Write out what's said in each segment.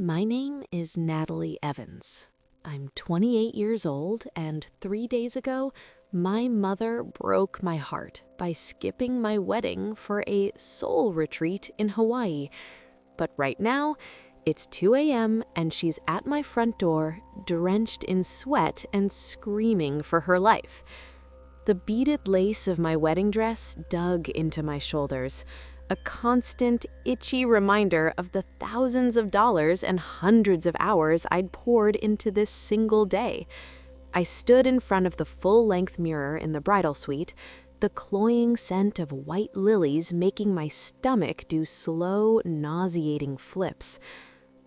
My name is Natalie Evans. I'm 28 years old, and 3 days ago, my mother broke my heart by skipping my wedding for a soul retreat in Hawaii. But right now, it's 2 a.m. and she's at my front door, drenched in sweat and screaming for her life. The beaded lace of my wedding dress dug into my shoulders, a constant, itchy reminder of the thousands of dollars and hundreds of hours I'd poured into this single day. I stood in front of the full-length mirror in the bridal suite, the cloying scent of white lilies making my stomach do slow, nauseating flips.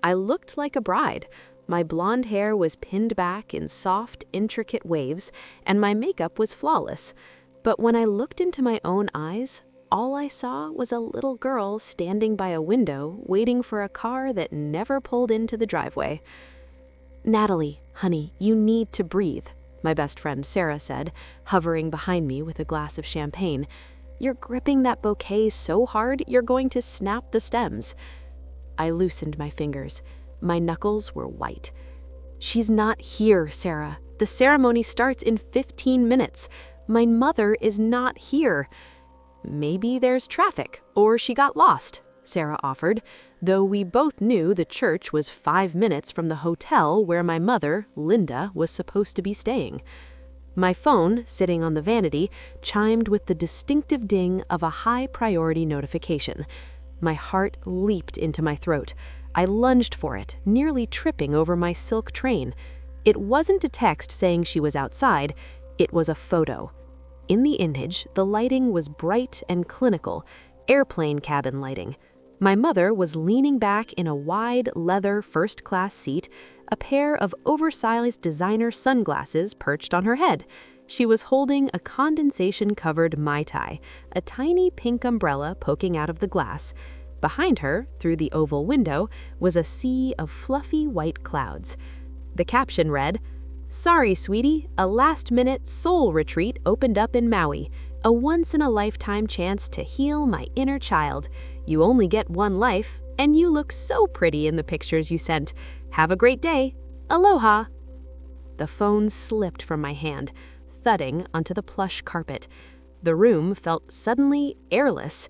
I looked like a bride. My blonde hair was pinned back in soft, intricate waves, and my makeup was flawless. But when I looked into my own eyes, all I saw was a little girl standing by a window waiting for a car that never pulled into the driveway. "Natalie, honey, you need to breathe," my best friend Sarah said, hovering behind me with a glass of champagne. "You're gripping that bouquet so hard you're going to snap the stems." I loosened my fingers. My knuckles were white. "She's not here, Sarah. The ceremony starts in 15 minutes. My mother is not here." "Maybe there's traffic, or she got lost," Sarah offered, though we both knew the church was 5 minutes from the hotel where my mother, Linda, was supposed to be staying. My phone, sitting on the vanity, chimed with the distinctive ding of a high-priority notification. My heart leaped into my throat. I lunged for it, nearly tripping over my silk train. It wasn't a text saying she was outside, it was a photo. In the image, the lighting was bright and clinical, airplane cabin lighting. My mother was leaning back in a wide leather first-class seat, a pair of oversized designer sunglasses perched on her head. She was holding a condensation-covered Mai Tai, a tiny pink umbrella poking out of the glass. Behind her, through the oval window, was a sea of fluffy white clouds. The caption read, "Sorry, sweetie, a last-minute soul retreat opened up in Maui. A once-in-a-lifetime chance to heal my inner child. You only get one life, and you look so pretty in the pictures you sent. Have a great day. Aloha." The phone slipped from my hand, thudding onto the plush carpet. The room felt suddenly airless.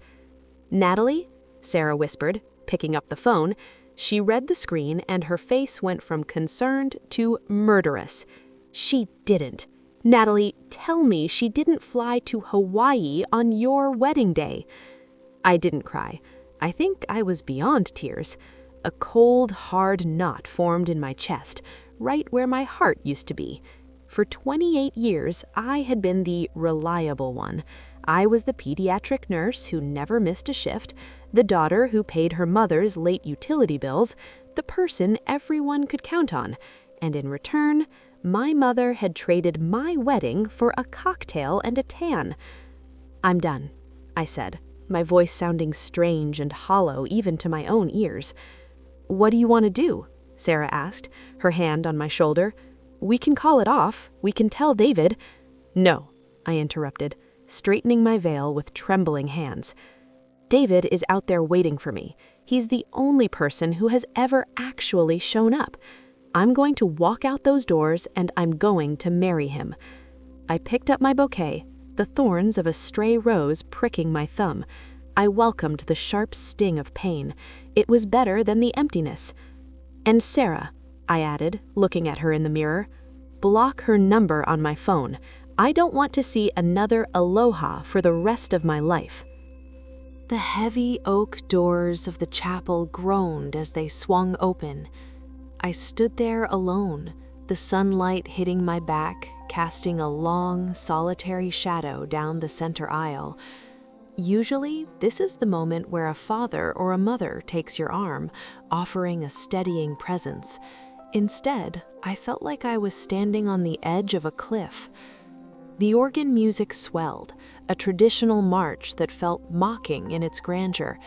"Natalie?" Sarah whispered, picking up the phone. She read the screen, and her face went from concerned to murderous. "She didn't. Natalie, tell me she didn't fly to Hawaii on your wedding day." I didn't cry. I think I was beyond tears. A cold, hard knot formed in my chest, right where my heart used to be. For 28 years, I had been the reliable one. I was the pediatric nurse who never missed a shift, the daughter who paid her mother's late utility bills, the person everyone could count on. And in return, my mother had traded my wedding for a cocktail and a tan. "I'm done," I said, my voice sounding strange and hollow even to my own ears. "What do you want to do?" Sarah asked, her hand on my shoulder. "We can call it off. We can tell David." "No," I interrupted, straightening my veil with trembling hands. "David is out there waiting for me. He's the only person who has ever actually shown up. I'm going to walk out those doors, and I'm going to marry him." I picked up my bouquet, the thorns of a stray rose pricking my thumb. I welcomed the sharp sting of pain. It was better than the emptiness. "And Sarah," I added, looking at her in the mirror, "block her number on my phone. I don't want to see another aloha for the rest of my life." The heavy oak doors of the chapel groaned as they swung open. I stood there alone, the sunlight hitting my back, casting a long, solitary shadow down the center aisle. Usually, this is the moment where a father or a mother takes your arm, offering a steadying presence. Instead, I felt like I was standing on the edge of a cliff. The organ music swelled, a traditional march that felt mocking in its grandeur.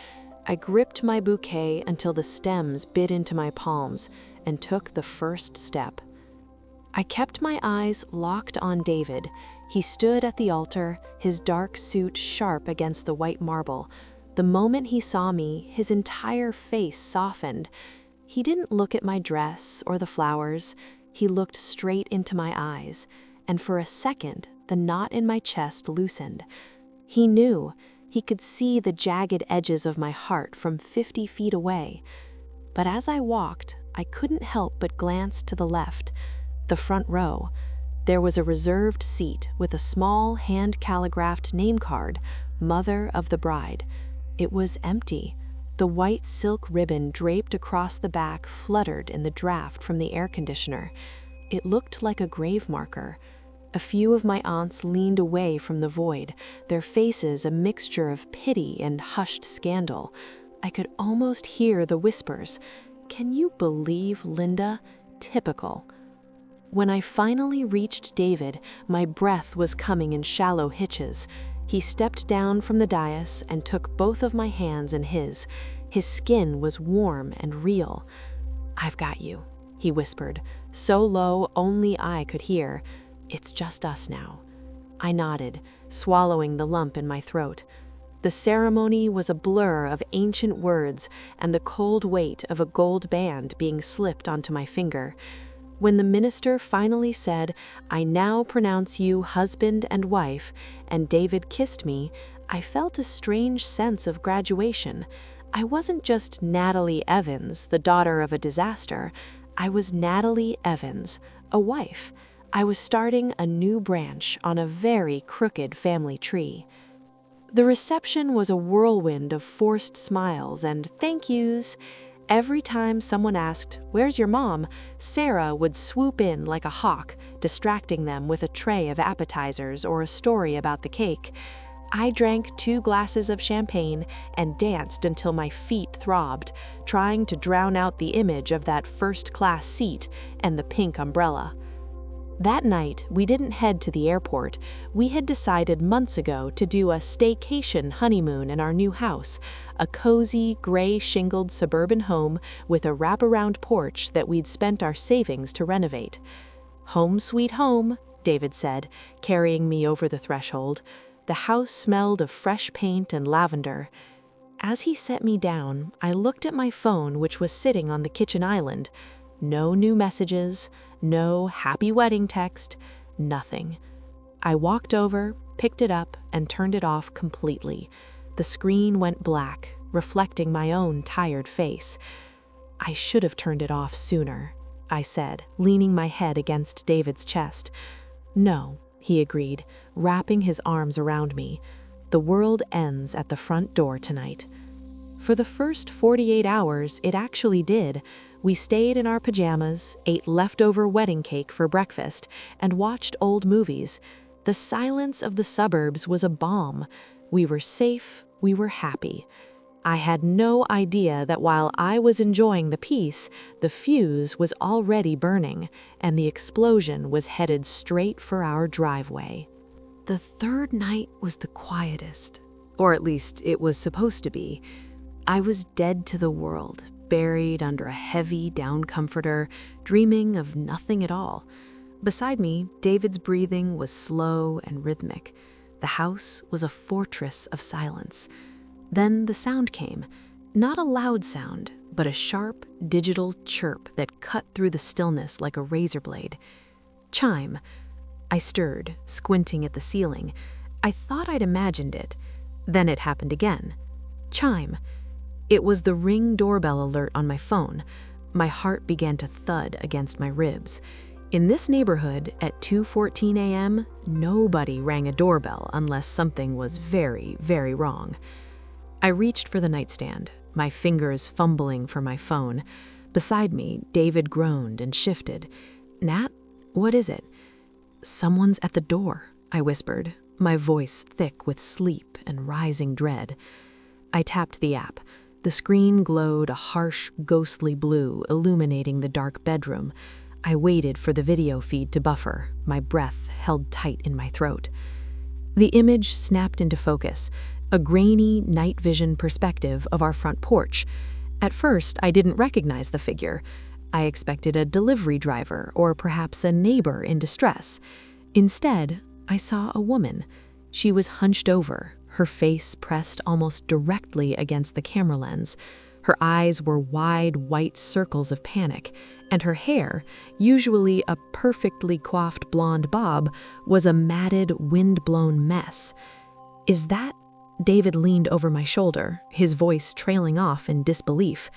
I gripped my bouquet until the stems bit into my palms and took the first step. I kept my eyes locked on David. He stood at the altar, his dark suit sharp against the white marble. The moment he saw me, his entire face softened. He didn't look at my dress or the flowers. He looked straight into my eyes, and for a second, the knot in my chest loosened. He knew. He could see the jagged edges of my heart from 50 feet away. But as I walked, I couldn't help but glance to the left, the front row. There was a reserved seat with a small hand-calligraphed name card, Mother of the Bride. It was empty. The white silk ribbon draped across the back fluttered in the draft from the air conditioner. It looked like a grave marker. A few of my aunts leaned away from the void, their faces a mixture of pity and hushed scandal. I could almost hear the whispers. "Can you believe Linda? Typical." When I finally reached David, my breath was coming in shallow hitches. He stepped down from the dais and took both of my hands in his. His skin was warm and real. "I've got you," he whispered, so low only I could hear. "It's just us now." I nodded, swallowing the lump in my throat. The ceremony was a blur of ancient words and the cold weight of a gold band being slipped onto my finger. When the minister finally said, "I now pronounce you husband and wife," and David kissed me, I felt a strange sense of graduation. I wasn't just Natalie Evans, the daughter of a disaster. I was Natalie Evans, a wife. I was starting a new branch on a very crooked family tree. The reception was a whirlwind of forced smiles and thank yous. Every time someone asked, "Where's your mom?" Sarah would swoop in like a hawk, distracting them with a tray of appetizers or a story about the cake. I drank 2 glasses of champagne and danced until my feet throbbed, trying to drown out the image of that first-class seat and the pink umbrella. That night, we didn't head to the airport. We had decided months ago to do a staycation honeymoon in our new house, a cozy, gray-shingled suburban home with a wraparound porch that we'd spent our savings to renovate. "Home sweet home," David said, carrying me over the threshold. The house smelled of fresh paint and lavender. As he set me down, I looked at my phone, which was sitting on the kitchen island. No new messages, no happy wedding text, nothing. I walked over, picked it up, and turned it off completely. The screen went black, reflecting my own tired face. "I should have turned it off sooner," I said, leaning my head against David's chest. "No," he agreed, wrapping his arms around me. "The world ends at the front door tonight." For the first 48 hours, it actually did. We stayed in our pajamas, ate leftover wedding cake for breakfast, and watched old movies. The silence of the suburbs was a balm. We were safe, we were happy. I had no idea that while I was enjoying the peace, the fuse was already burning, and the explosion was headed straight for our driveway. The third night was the quietest, or at least it was supposed to be. I was dead to the world, buried under a heavy down comforter, dreaming of nothing at all. Beside me, David's breathing was slow and rhythmic. The house was a fortress of silence. Then the sound came, not a loud sound, but a sharp, digital chirp that cut through the stillness like a razor blade. Chime. I stirred, squinting at the ceiling. I thought I'd imagined it. Then it happened again. Chime. It was the Ring doorbell alert on my phone. My heart began to thud against my ribs. In this neighborhood, at 2:14 a.m., nobody rang a doorbell unless something was very, very wrong. I reached for the nightstand, my fingers fumbling for my phone. Beside me, David groaned and shifted. "Nat, what is it?" "Someone's at the door," I whispered, my voice thick with sleep and rising dread. I tapped the app. The screen glowed a harsh, ghostly blue, illuminating the dark bedroom. I waited for the video feed to buffer, my breath held tight in my throat. The image snapped into focus, a grainy night vision perspective of our front porch. At first, I didn't recognize the figure. I expected a delivery driver or perhaps a neighbor in distress. Instead, I saw a woman. She was hunched over, her face pressed almost directly against the camera lens. Her eyes were wide, white circles of panic, and her hair, usually a perfectly coiffed blonde bob, was a matted, wind-blown mess. "Is that—" David leaned over my shoulder, his voice trailing off in disbelief.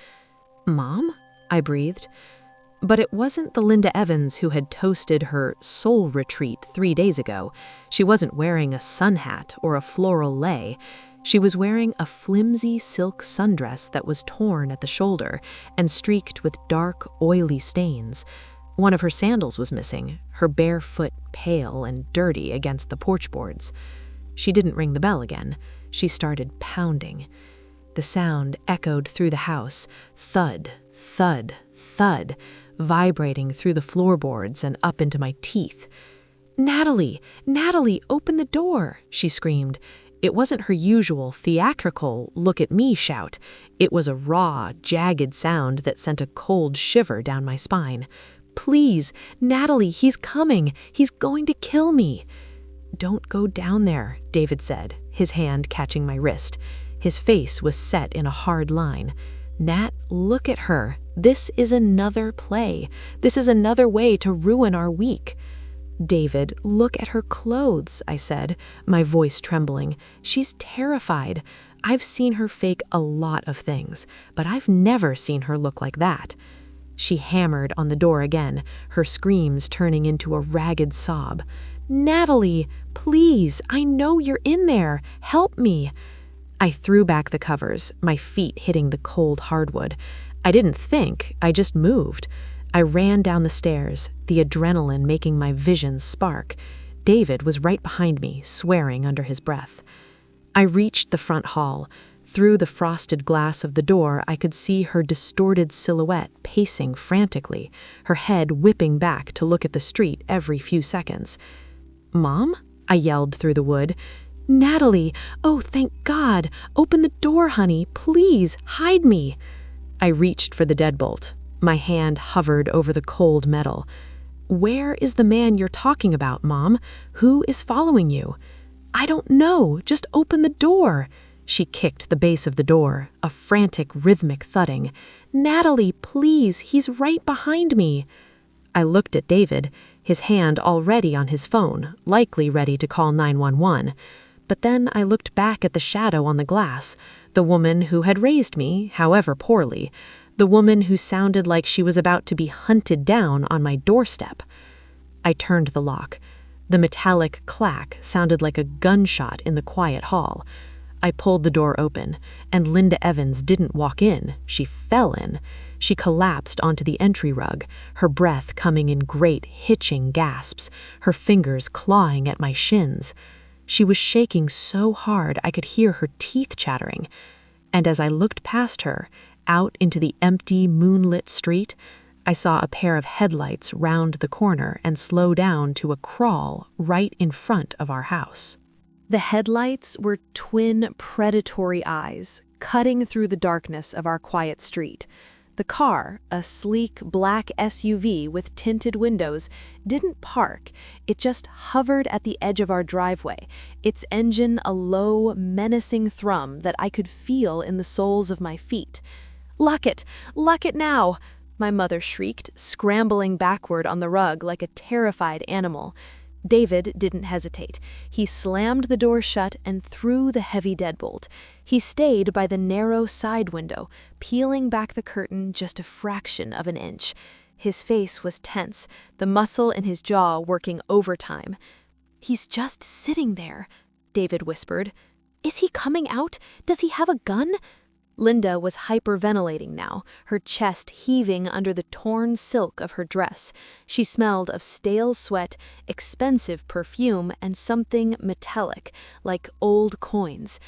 "Mom?" I breathed. But it wasn't the Linda Evans who had toasted her soul retreat 3 days ago. She wasn't wearing a sun hat or a floral lei. She was wearing a flimsy silk sundress that was torn at the shoulder and streaked with dark, oily stains. One of her sandals was missing, her bare foot pale and dirty against the porch boards. She didn't ring the bell again. She started pounding. The sound echoed through the house, thud, thud, thud, vibrating through the floorboards and up into my teeth. "Natalie! Natalie, open the door!" she screamed. It wasn't her usual theatrical look-at-me shout. It was a raw, jagged sound that sent a cold shiver down my spine. "Please, Natalie, he's coming! He's going to kill me!" "Don't go down there," David said, his hand catching my wrist. His face was set in a hard line. "Nat, look at her. This is another play. This is another way to ruin our week." "David, look at her clothes," I said, my voice trembling. "She's terrified. I've seen her fake a lot of things, but I've never seen her look like that." She hammered on the door again, her screams turning into a ragged sob. "Natalie, please, I know you're in there. Help me." I threw back the covers, my feet hitting the cold hardwood. I didn't think, I just moved. I ran down the stairs, the adrenaline making my vision spark. David was right behind me, swearing under his breath. I reached the front hall. Through the frosted glass of the door, I could see her distorted silhouette pacing frantically, her head whipping back to look at the street every few seconds. "Mom?" I yelled through the wood. "Natalie! Oh, thank God! Open the door, honey! Please, hide me!" I reached for the deadbolt. My hand hovered over the cold metal. "Where is the man you're talking about, Mom? Who is following you?" "I don't know. Just open the door." She kicked the base of the door, a frantic, rhythmic thudding. "Natalie, please, he's right behind me." I looked at David, his hand already on his phone, likely ready to call 911. But then I looked back at the shadow on the glass, the woman who had raised me, however poorly, the woman who sounded like she was about to be hunted down on my doorstep. I turned the lock. The metallic clack sounded like a gunshot in the quiet hall. I pulled the door open, and Linda Evans didn't walk in, she fell in. She collapsed onto the entry rug, her breath coming in great, hitching gasps, her fingers clawing at my shins. She was shaking so hard I could hear her teeth chattering. And as I looked past her, out into the empty, moonlit street, I saw a pair of headlights round the corner and slow down to a crawl right in front of our house. The headlights were twin predatory eyes, cutting through the darkness of our quiet street. The car, a sleek black SUV with tinted windows, didn't park. It just hovered at the edge of our driveway, its engine a low, menacing thrum that I could feel in the soles of my feet. "Lock it! Lock it now!" my mother shrieked, scrambling backward on the rug like a terrified animal. David didn't hesitate. He slammed the door shut and threw the heavy deadbolt. He stayed by the narrow side window, peeling back the curtain just a fraction of an inch. His face was tense, the muscle in his jaw working overtime. "He's just sitting there," David whispered. "Is he coming out? Does he have a gun?" Linda was hyperventilating now, her chest heaving under the torn silk of her dress. She smelled of stale sweat, expensive perfume, and something metallic, like old coins.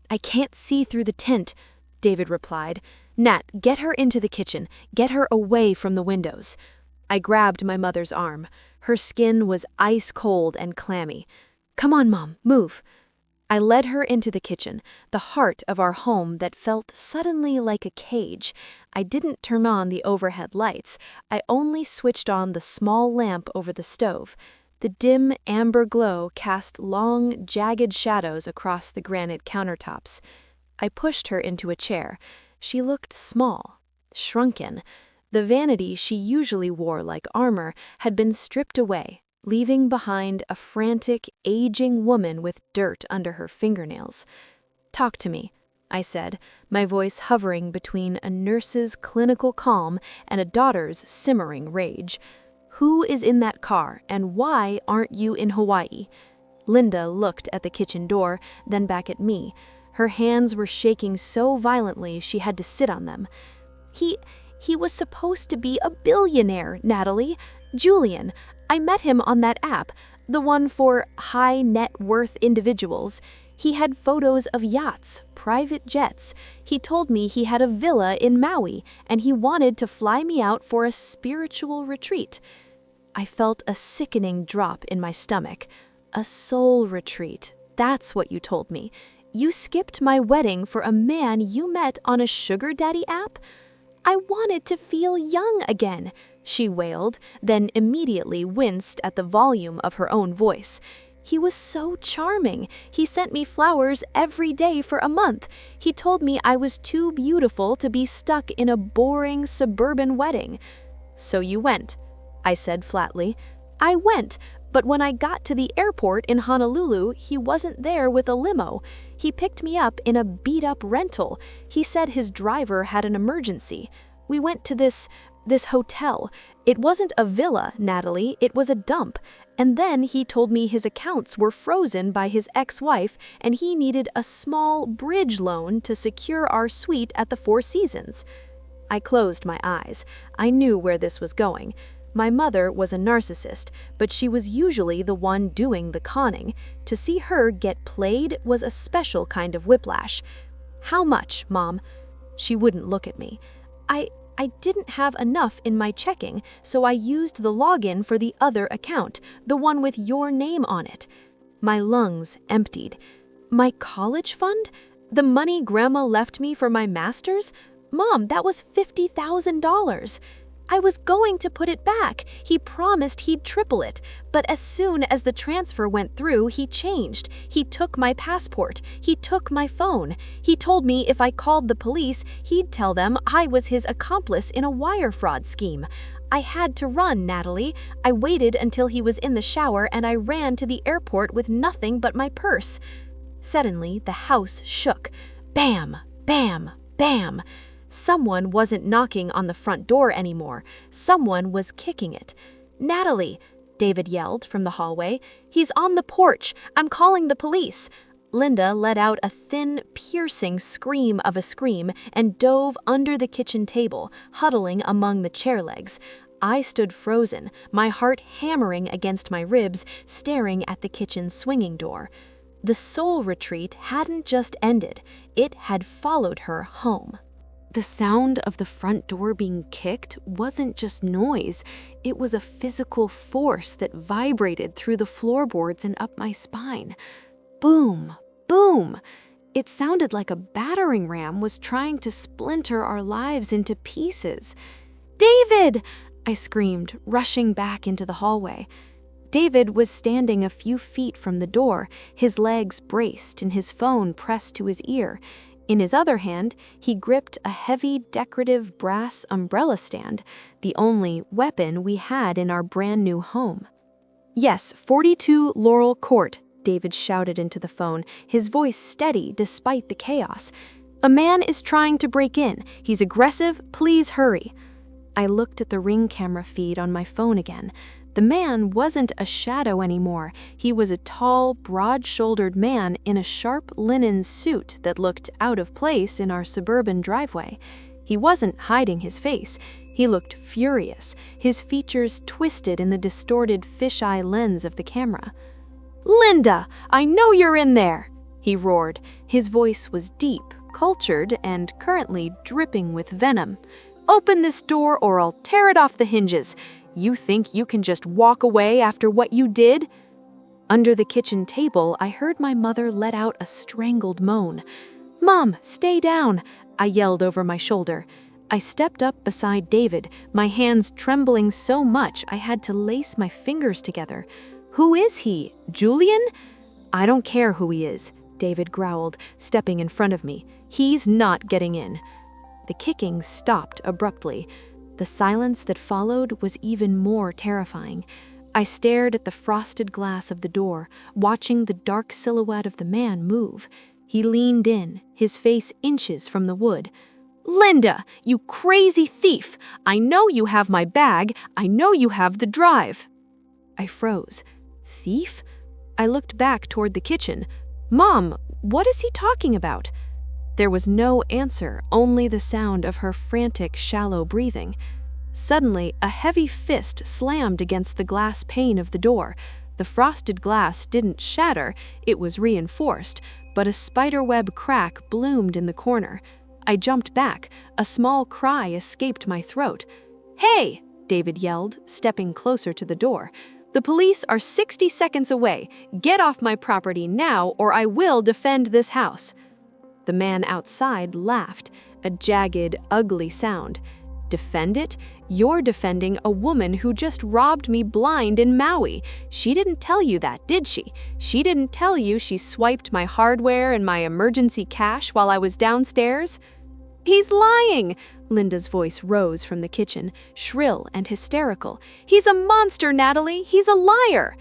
"I can't see through the tint," David replied. "Nat, get her into the kitchen. Get her away from the windows." I grabbed my mother's arm. Her skin was ice cold and clammy. "Come on, Mom, move." I led her into the kitchen, the heart of our home that felt suddenly like a cage. I didn't turn on the overhead lights. I only switched on the small lamp over the stove. The dim amber glow cast long, jagged shadows across the granite countertops. I pushed her into a chair. She looked small, shrunken. The vanity she usually wore like armor had been stripped away, leaving behind a frantic, aging woman with dirt under her fingernails. "Talk to me," I said, my voice hovering between a nurse's clinical calm and a daughter's simmering rage. "Who is in that car, and why aren't you in Hawaii?" Linda looked at the kitchen door, then back at me. Her hands were shaking so violently she had to sit on them. He was supposed to be a billionaire, Natalie. Julian. I met him on that app, the one for high net worth individuals. He had photos of yachts, private jets. He told me he had a villa in Maui, and he wanted to fly me out for a spiritual retreat. I felt a sickening drop in my stomach. A soul retreat. That's what you told me. You skipped my wedding for a man you met on a sugar daddy app? I wanted to feel young again, she wailed, then immediately winced at the volume of her own voice. He was so charming. He sent me flowers every day for a month. He told me I was too beautiful to be stuck in a boring suburban wedding. So you went, I said flatly. I went, but when I got to the airport in Honolulu, he wasn't there with a limo. He picked me up in a beat-up rental. He said his driver had an emergency. We went to this hotel. It wasn't a villa, Natalie, it was a dump. And then he told me his accounts were frozen by his ex-wife and he needed a small bridge loan to secure our suite at the Four Seasons. I closed my eyes. I knew where this was going. My mother was a narcissist, but she was usually the one doing the conning. To see her get played was a special kind of whiplash. "How much, Mom?" She wouldn't look at me. I didn't have enough in my checking, so I used the login for the other account, the one with your name on it. My lungs emptied. My college fund? The money Grandma left me for my master's? Mom, that was $50,000. I was going to put it back. He promised he'd triple it. But as soon as the transfer went through, he changed. He took my passport. He took my phone. He told me if I called the police, he'd tell them I was his accomplice in a wire fraud scheme. I had to run, Natalie. I waited until he was in the shower and I ran to the airport with nothing but my purse. Suddenly, the house shook. Bam, bam, bam. Someone wasn't knocking on the front door anymore. Someone was kicking it. "Natalie," David yelled from the hallway. "He's on the porch. I'm calling the police." Linda let out a thin, piercing scream of a scream and dove under the kitchen table, huddling among the chair legs. I stood frozen, my heart hammering against my ribs, staring at the kitchen swinging door. The soul retreat hadn't just ended. It had followed her home. The sound of the front door being kicked wasn't just noise. It was a physical force that vibrated through the floorboards and up my spine. Boom, boom. It sounded like a battering ram was trying to splinter our lives into pieces. "David!" I screamed, rushing back into the hallway. David was standing a few feet from the door, his legs braced and his phone pressed to his ear. In his other hand, he gripped a heavy, decorative brass umbrella stand, the only weapon we had in our brand new home. "Yes, 42 Laurel Court," David shouted into the phone, his voice steady despite the chaos. "A man is trying to break in. He's aggressive. Please hurry." I looked at the Ring camera feed on my phone again. The man wasn't a shadow anymore. He was a tall, broad-shouldered man in a sharp linen suit that looked out of place in our suburban driveway. He wasn't hiding his face. He looked furious, his features twisted in the distorted fisheye lens of the camera. "Linda, I know you're in there!" he roared. His voice was deep, cultured, and currently dripping with venom. "Open this door or I'll tear it off the hinges. You think you can just walk away after what you did?" Under the kitchen table, I heard my mother let out a strangled moan. "Mom, stay down," I yelled over my shoulder. I stepped up beside David, my hands trembling so much I had to lace my fingers together. "Who is he? Julian?" "I don't care who he is," David growled, stepping in front of me. "He's not getting in." The kicking stopped abruptly. The silence that followed was even more terrifying. I stared at the frosted glass of the door, watching the dark silhouette of the man move. He leaned in, his face inches from the wood. "Linda, you crazy thief! I know you have my bag. I know you have the drive." I froze. Thief? I looked back toward the kitchen. "Mom, what is he talking about?" There was no answer, only the sound of her frantic, shallow breathing. Suddenly, a heavy fist slammed against the glass pane of the door. The frosted glass didn't shatter, it was reinforced, but a spiderweb crack bloomed in the corner. I jumped back. A small cry escaped my throat. "Hey!" David yelled, stepping closer to the door. "The police are 60 seconds away. Get off my property now, or I will defend this house." The man outside laughed, a jagged, ugly sound. "Defend it? You're defending a woman who just robbed me blind in Maui. She didn't tell you that, did she? She didn't tell you she swiped my hardware and my emergency cash while I was downstairs?" "He's lying!" Linda's voice rose from the kitchen, shrill and hysterical. "He's a monster, Natalie! He's a liar!"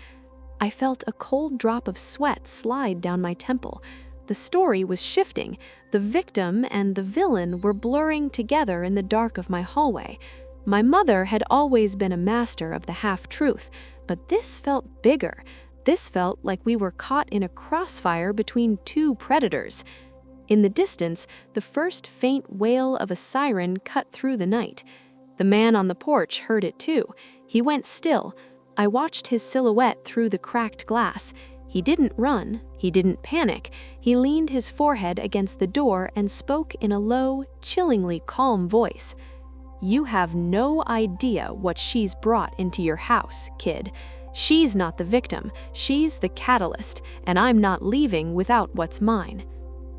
I felt a cold drop of sweat slide down my temple. The story was shifting. The victim and the villain were blurring together in the dark of my hallway. My mother had always been a master of the half-truth, but this felt bigger. This felt like we were caught in a crossfire between two predators. In the distance, the first faint wail of a siren cut through the night. The man on the porch heard it too. He went still. I watched his silhouette through the cracked glass. He didn't run. He didn't panic. He leaned his forehead against the door and spoke in a low, chillingly calm voice. "You have no idea what she's brought into your house, kid. She's not the victim. She's the catalyst, and I'm not leaving without what's mine."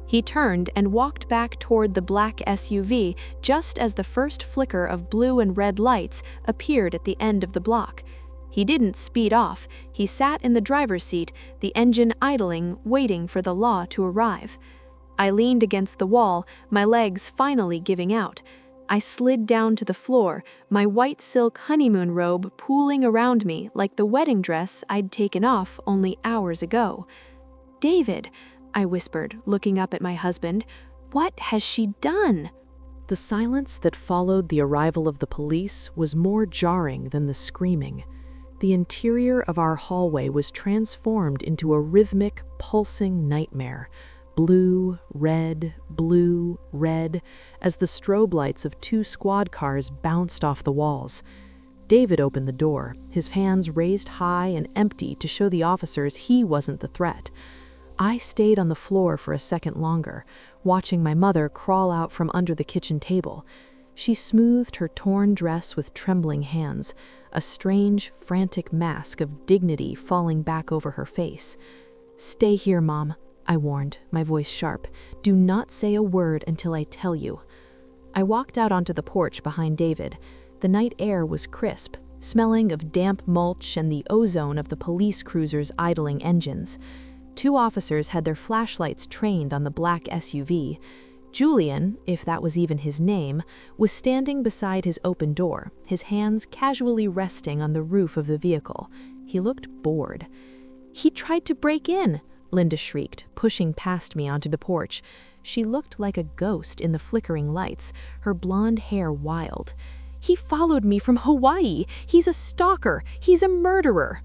He turned and walked back toward the black SUV just as the first flicker of blue and red lights appeared at the end of the block. He didn't speed off. He sat in the driver's seat, the engine idling, waiting for the law to arrive. I leaned against the wall, my legs finally giving out. I slid down to the floor, my white silk honeymoon robe pooling around me like the wedding dress I'd taken off only hours ago. "David," I whispered, looking up at my husband, "what has she done?" The silence that followed the arrival of the police was more jarring than the screaming. The interior of our hallway was transformed into a rhythmic, pulsing nightmare. Blue, red, as the strobe lights of two squad cars bounced off the walls. David opened the door, his hands raised high and empty to show the officers he wasn't the threat. I stayed on the floor for a second longer, watching my mother crawl out from under the kitchen table. She smoothed her torn dress with trembling hands, a strange, frantic mask of dignity falling back over her face. "Stay here, Mom," I warned, my voice sharp. "Do not say a word until I tell you." I walked out onto the porch behind David. The night air was crisp, smelling of damp mulch and the ozone of the police cruiser's idling engines. Two officers had their flashlights trained on the black SUV. Julian, if that was even his name, was standing beside his open door, his hands casually resting on the roof of the vehicle. He looked bored. "He tried to break in," Linda shrieked, pushing past me onto the porch. She looked like a ghost in the flickering lights, her blonde hair wild. "He followed me from Hawaii. He's a stalker. He's a murderer."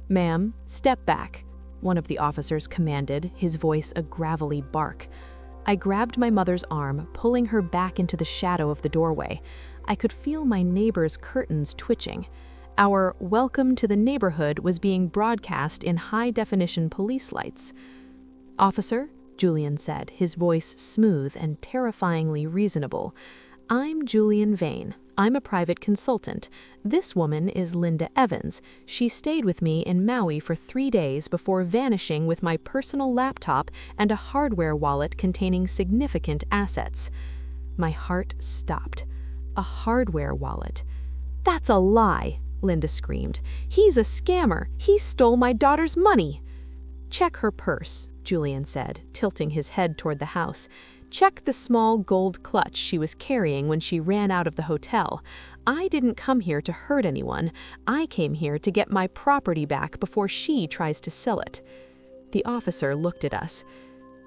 "Ma'am, step back," one of the officers commanded, his voice a gravelly bark. I grabbed my mother's arm, pulling her back into the shadow of the doorway. I could feel my neighbor's curtains twitching. Our "Welcome to the Neighborhood" was being broadcast in high-definition police lights. "Officer," Julian said, his voice smooth and terrifyingly reasonable, "I'm Julian Vane. I'm a private consultant. This woman is Linda Evans. She stayed with me in Maui for 3 days before vanishing with my personal laptop and a hardware wallet containing significant assets." My heart stopped. A hardware wallet. "That's a lie," Linda screamed. "He's a scammer. He stole my daughter's money." "Check her purse," Julian said, tilting his head toward the house. Check the small gold clutch she was carrying when she ran out of the hotel. I didn't come here to hurt anyone. I came here to get my property back before she tries to sell it." The officer looked at us.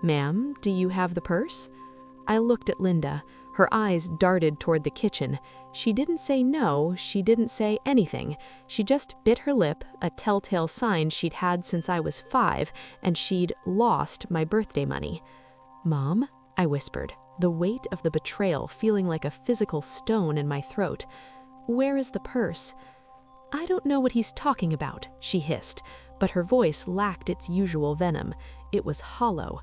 "Ma'am, do you have the purse?" I looked at Linda. Her eyes darted toward the kitchen. She didn't say no, she didn't say anything. She just bit her lip, a telltale sign she'd had since I was 5, and she'd lost my birthday money. "Mom?" I whispered, the weight of the betrayal feeling like a physical stone in my throat. "Where is the purse?" "I don't know what he's talking about," she hissed, but her voice lacked its usual venom. It was hollow.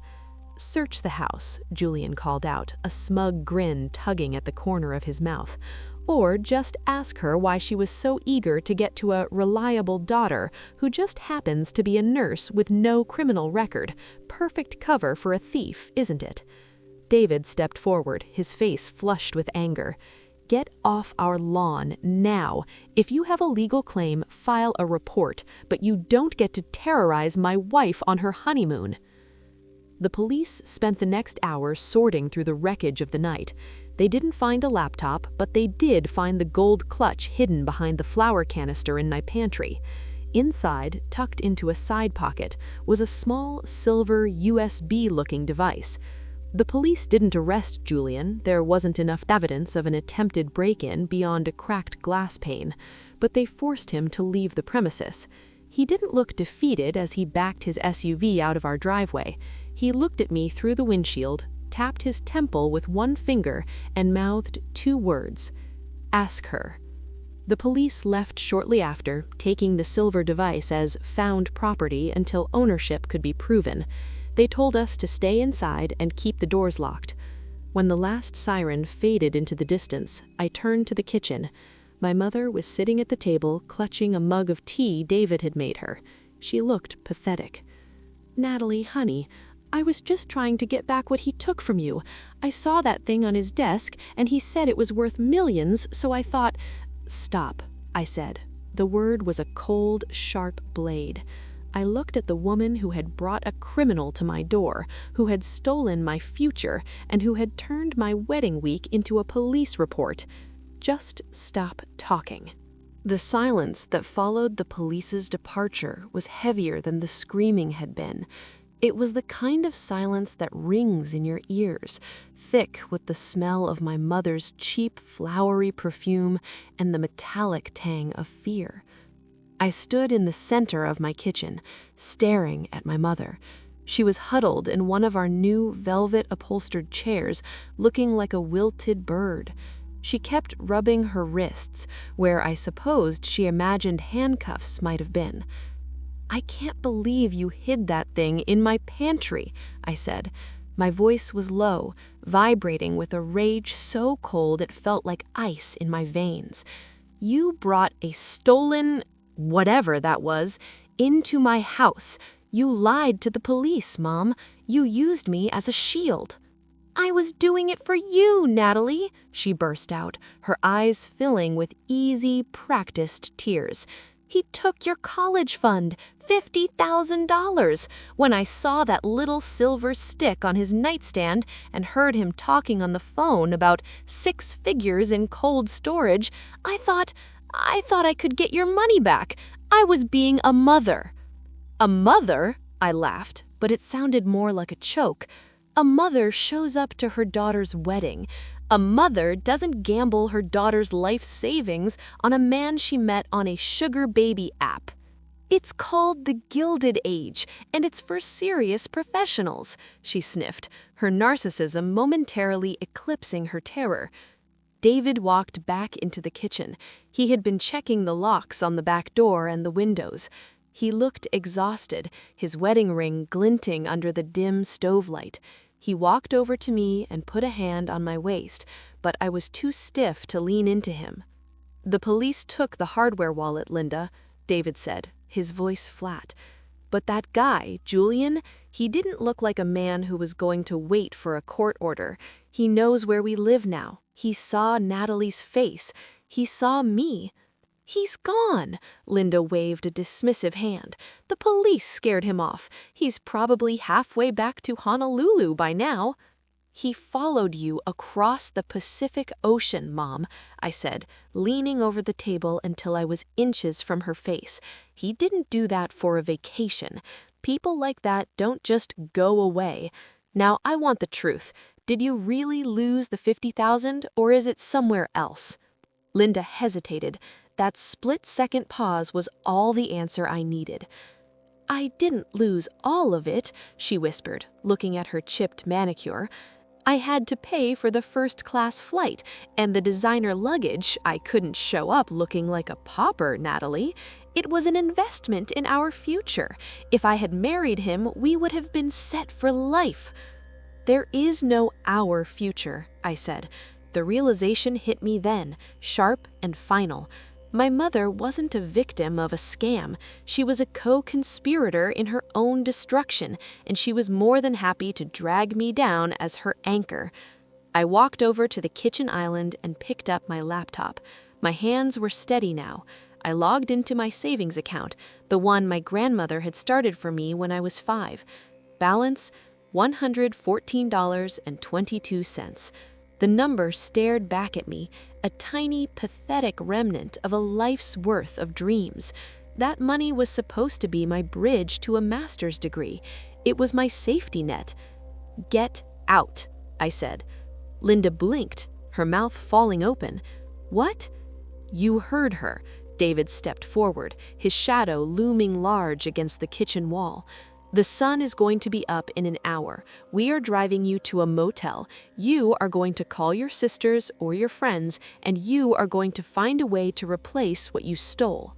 "Search the house," Julian called out, a smug grin tugging at the corner of his mouth. "Or just ask her why she was so eager to get to a reliable daughter who just happens to be a nurse with no criminal record. Perfect cover for a thief, isn't it?" David stepped forward, his face flushed with anger. "Get off our lawn, now. If you have a legal claim, file a report, but you don't get to terrorize my wife on her honeymoon." The police spent the next hour sorting through the wreckage of the night. They didn't find a laptop, but they did find the gold clutch hidden behind the flour canister in my pantry. Inside, tucked into a side pocket, was a small silver USB-looking device. The police didn't arrest Julian. There wasn't enough evidence of an attempted break-in beyond a cracked glass pane, but they forced him to leave the premises. He didn't look defeated as he backed his SUV out of our driveway. He looked at me through the windshield, tapped his temple with one finger, and mouthed 2 words: "Ask her." The police left shortly after, taking the silver device as found property until ownership could be proven. They told us to stay inside and keep the doors locked. When the last siren faded into the distance, I turned to the kitchen. My mother was sitting at the table, clutching a mug of tea David had made her. She looked pathetic. "Natalie, honey, I was just trying to get back what he took from you. I saw that thing on his desk, and he said it was worth millions, so I thought—" "Stop," I said. The word was a cold, sharp blade. I looked at the woman who had brought a criminal to my door, who had stolen my future, and who had turned my wedding week into a police report. Just stop talking. The silence that followed the police's departure was heavier than the screaming had been. It was the kind of silence that rings in your ears, thick with the smell of my mother's cheap, flowery perfume and the metallic tang of fear. I stood in the center of my kitchen, staring at my mother. She was huddled in one of our new velvet-upholstered chairs, looking like a wilted bird. She kept rubbing her wrists, where I supposed she imagined handcuffs might have been. "I can't believe you hid that thing in my pantry," I said. My voice was low, vibrating with a rage so cold it felt like ice in my veins. "You brought a stolen, whatever that was, into my house. You lied to the police, Mom. You used me as a shield." "I was doing it for you, Natalie," she burst out, her eyes filling with easy, practiced tears. "He took your college fund, $50,000. When I saw that little silver stick on his nightstand and heard him talking on the phone about 6 figures in cold storage, I thought I could get your money back. I was being a mother." "A mother?" I laughed, but it sounded more like a choke. "A mother shows up to her daughter's wedding. A mother doesn't gamble her daughter's life savings on a man she met on a sugar baby app. It's called the Gilded Age, and it's for serious professionals," she sniffed, her narcissism momentarily eclipsing her terror. David walked back into the kitchen. He had been checking the locks on the back door and the windows. He looked exhausted, his wedding ring glinting under the dim stove light. He walked over to me and put a hand on my waist, but I was too stiff to lean into him. "The police took the hardware wallet, Linda," David said, his voice flat. "But that guy, Julian, he didn't look like a man who was going to wait for a court order. He knows where we live now. He saw Natalie's face. He saw me." "He's gone," Linda waved a dismissive hand. "The police scared him off. He's probably halfway back to Honolulu by now." He followed you across the Pacific Ocean, Mom, I said, leaning over the table until I was inches from her face. He didn't do that for a vacation. People like that don't just go away. Now I want the truth. Did you really lose the $50,000, or is it somewhere else? Linda hesitated. That split-second pause was all the answer I needed. I didn't lose all of it, she whispered, looking at her chipped manicure. I had to pay for the first-class flight, and the designer luggage. I couldn't show up looking like a pauper, Natalie. It was an investment in our future. If I had married him, we would have been set for life. There is no our future, I said. The realization hit me then, sharp and final. My mother wasn't a victim of a scam. She was a co-conspirator in her own destruction, and she was more than happy to drag me down as her anchor. I walked over to the kitchen island and picked up my laptop. My hands were steady now. I logged into my savings account, the one my grandmother had started for me when I was 5. Balance, $114.22. The number stared back at me, a tiny, pathetic remnant of a life's worth of dreams. That money was supposed to be my bridge to a master's degree. It was my safety net. Get out, I said. Linda blinked, her mouth falling open. What? You heard her. David stepped forward, his shadow looming large against the kitchen wall. The sun is going to be up in an hour. We are driving you to a motel. You are going to call your sisters or your friends, and you are going to find a way to replace what you stole.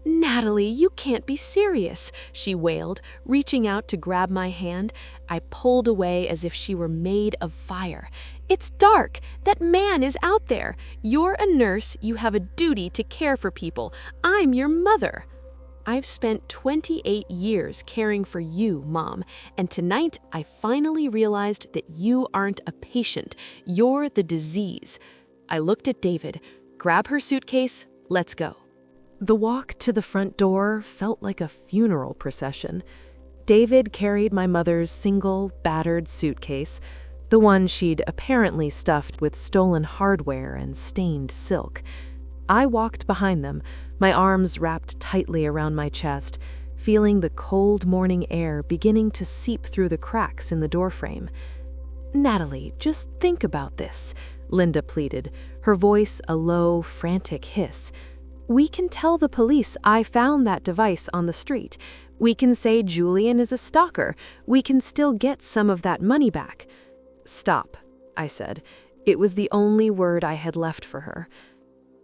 Natalie, you can't be serious, she wailed, reaching out to grab my hand. I pulled away as if she were made of fire. It's dark. That man is out there. You're a nurse. You have a duty to care for people. I'm your mother. I've spent 28 years caring for you, Mom, and tonight I finally realized that you aren't a patient. You're the disease. I looked at David. Grab her suitcase. Let's go. The walk to the front door felt like a funeral procession. David carried my mother's single, battered suitcase, the one she'd apparently stuffed with stolen hardware and stained silk. I walked behind them, my arms wrapped tightly around my chest, feeling the cold morning air beginning to seep through the cracks in the doorframe. Natalie, just think about this, Linda pleaded, her voice a low, frantic hiss. We can tell the police I found that device on the street. We can say Julian is a stalker. We can still get some of that money back. Stop, I said. It was the only word I had left for her.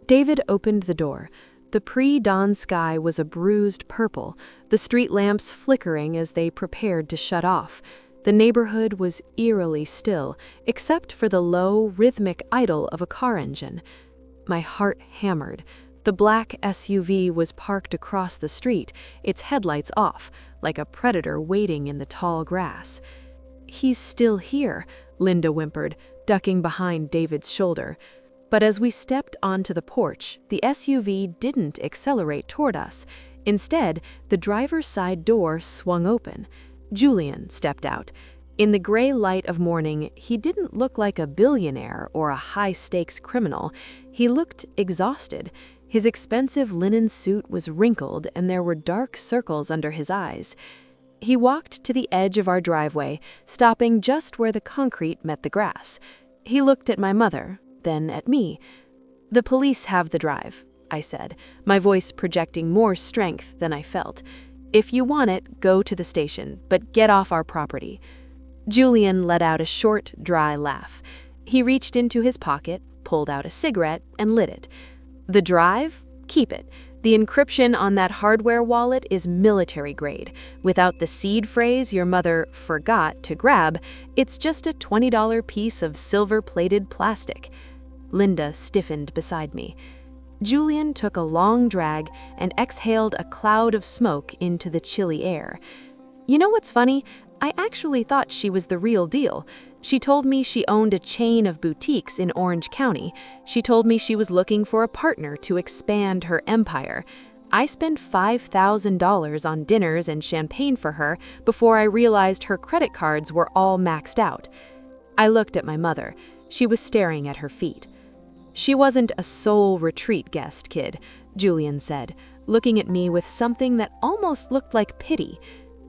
David opened the door. The pre-dawn sky was a bruised purple, the street lamps flickering as they prepared to shut off. The neighborhood was eerily still, except for the low, rhythmic idle of a car engine. My heart hammered. The black SUV was parked across the street, its headlights off, like a predator waiting in the tall grass. He's still here, Linda whimpered, ducking behind David's shoulder. But as we stepped onto the porch, the SUV didn't accelerate toward us. Instead, the driver's side door swung open. Julian stepped out. In the gray light of morning, he didn't look like a billionaire or a high-stakes criminal. He looked exhausted. His expensive linen suit was wrinkled, and there were dark circles under his eyes. He walked to the edge of our driveway, stopping just where the concrete met the grass. He looked at my mother, then at me. The police have the drive, I said, my voice projecting more strength than I felt. If you want it, go to the station, but get off our property. Julian let out a short, dry laugh. He reached into his pocket, pulled out a cigarette, and lit it. The drive? Keep it. The encryption on that hardware wallet is military grade. Without the seed phrase your mother forgot to grab, it's just a $20 piece of silver-plated plastic. Linda stiffened beside me. Julian took a long drag and exhaled a cloud of smoke into the chilly air. You know what's funny? I actually thought she was the real deal. She told me she owned a chain of boutiques in Orange County. She told me she was looking for a partner to expand her empire. I spent $5,000 on dinners and champagne for her before I realized her credit cards were all maxed out. I looked at my mother. She was staring at her feet. "She wasn't a soul retreat guest, kid," Julian said, looking at me with something that almost looked like pity.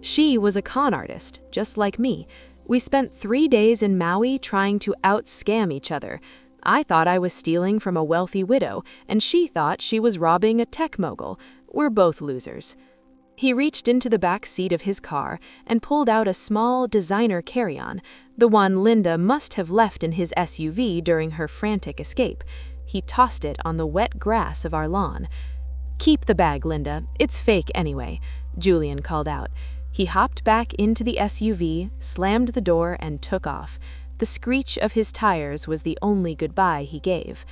"She was a con artist, just like me. We spent 3 days in Maui trying to out-scam each other. I thought I was stealing from a wealthy widow, and she thought she was robbing a tech mogul. We're both losers." He reached into the back seat of his car and pulled out a small designer carry-on, the one Linda must have left in his SUV during her frantic escape. He tossed it on the wet grass of our lawn. "Keep the bag, Linda. It's fake anyway," Julian called out. He hopped back into the SUV, slammed the door, and took off. The screech of his tires was the only goodbye he gave.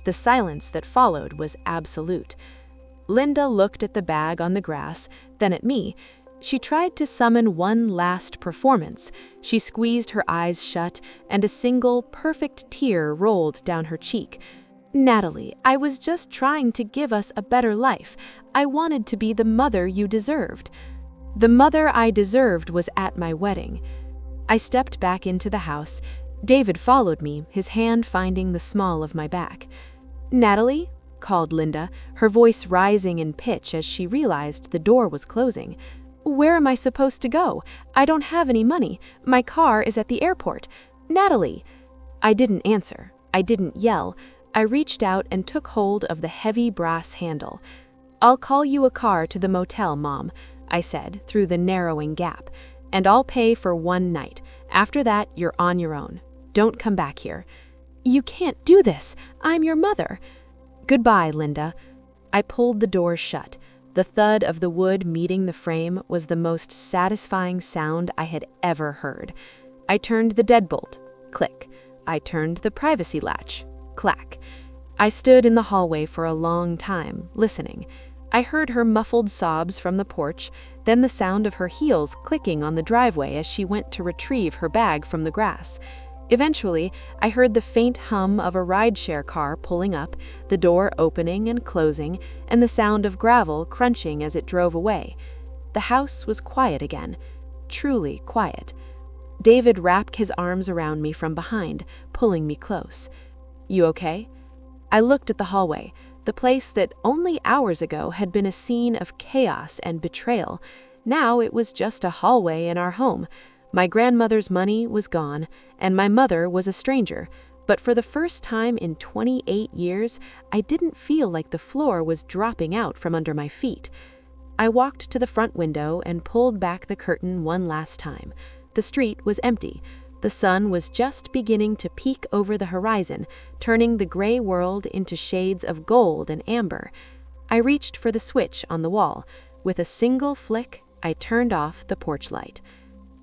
The silence that followed was absolute. Linda looked at the bag on the grass, then at me. She tried to summon one last performance. She squeezed her eyes shut, and a single, perfect tear rolled down her cheek. "Natalie, I was just trying to give us a better life. I wanted to be the mother you deserved." The mother I deserved was at my wedding. I stepped back into the house. David followed me, his hand finding the small of my back. "Natalie?" called Linda, her voice rising in pitch as she realized the door was closing. "Where am I supposed to go? I don't have any money. My car is at the airport. Natalie!" I didn't answer. I didn't yell. I reached out and took hold of the heavy brass handle. "I'll call you a car to the motel, Mom," I said through the narrowing gap. "And I'll pay for 1 night. After that, you're on your own. Don't come back here." "You can't do this. I'm your mother." "Goodbye, Linda." I pulled the door shut. The thud of the wood meeting the frame was the most satisfying sound I had ever heard. I turned the deadbolt. Click. I turned the privacy latch. Clack. I stood in the hallway for a long time, listening. I heard her muffled sobs from the porch, then the sound of her heels clicking on the driveway as she went to retrieve her bag from the grass. Eventually, I heard the faint hum of a rideshare car pulling up, the door opening and closing, and the sound of gravel crunching as it drove away. The house was quiet again, truly quiet. David wrapped his arms around me from behind, pulling me close. "You okay?" I looked at the hallway, the place that only hours ago had been a scene of chaos and betrayal. Now it was just a hallway in our home. My grandmother's money was gone, and my mother was a stranger, but for the first time in 28 years, I didn't feel like the floor was dropping out from under my feet. I walked to the front window and pulled back the curtain one last time. The street was empty. The sun was just beginning to peek over the horizon, turning the gray world into shades of gold and amber. I reached for the switch on the wall. With a single flick, I turned off the porch light.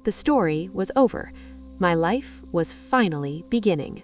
The story was over. My life was finally beginning.